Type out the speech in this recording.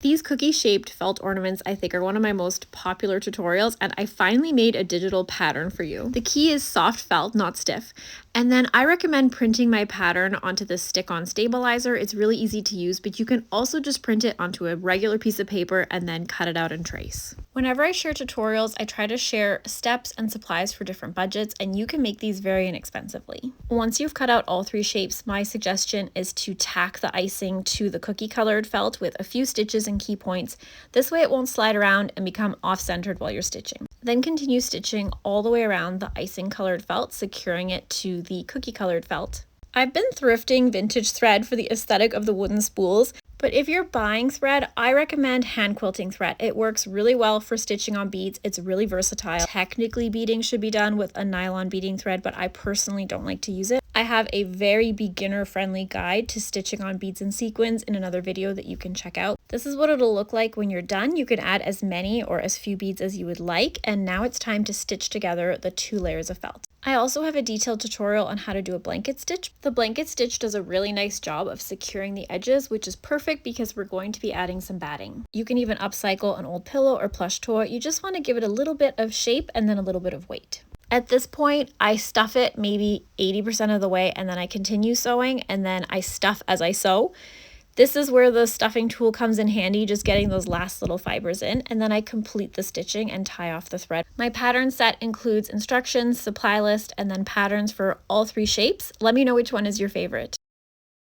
These cookie-shaped felt ornaments I think are one of my most popular tutorials, and I finally made a digital pattern for you. The key is soft felt, not stiff. And then I recommend printing my pattern onto the stick-on stabilizer. It's really easy to use, but you can also just print it onto a regular piece of paper and then cut it out and trace. Whenever I share tutorials, I try to share steps and supplies for different budgets, and you can make these very inexpensively. Once you've cut out all 3 shapes, my suggestion is to tack the icing to the cookie colored felt with a few stitches and key points. This way it won't slide around and become off-centered while you're stitching. Then continue stitching all the way around the icing colored felt, securing it to the cookie colored felt. I've been thrifting vintage thread for the aesthetic of the wooden spools, but if you're buying thread, I recommend hand quilting thread. It works really well for stitching on beads. It's really versatile. Technically, beading should be done with a nylon beading thread, but I personally don't like to use it. I have a very beginner-friendly guide to stitching on beads and sequins in another video that you can check out. This is what it'll look like when you're done. You can add as many or as few beads as you would like, and now it's time to stitch together the 2 layers of felt. I also have a detailed tutorial on how to do a blanket stitch. The blanket stitch does a really nice job of securing the edges, which is perfect because we're going to be adding some batting. You can even upcycle an old pillow or plush toy. You just want to give it a little bit of shape and then a little bit of weight. At this point, I stuff it maybe 80% of the way, and then I continue sewing, and then I stuff as I sew. This is where the stuffing tool comes in handy, just getting those last little fibers in, and then I complete the stitching and tie off the thread. My pattern set includes instructions, supply list, and then patterns for all 3 shapes. Let me know which one is your favorite.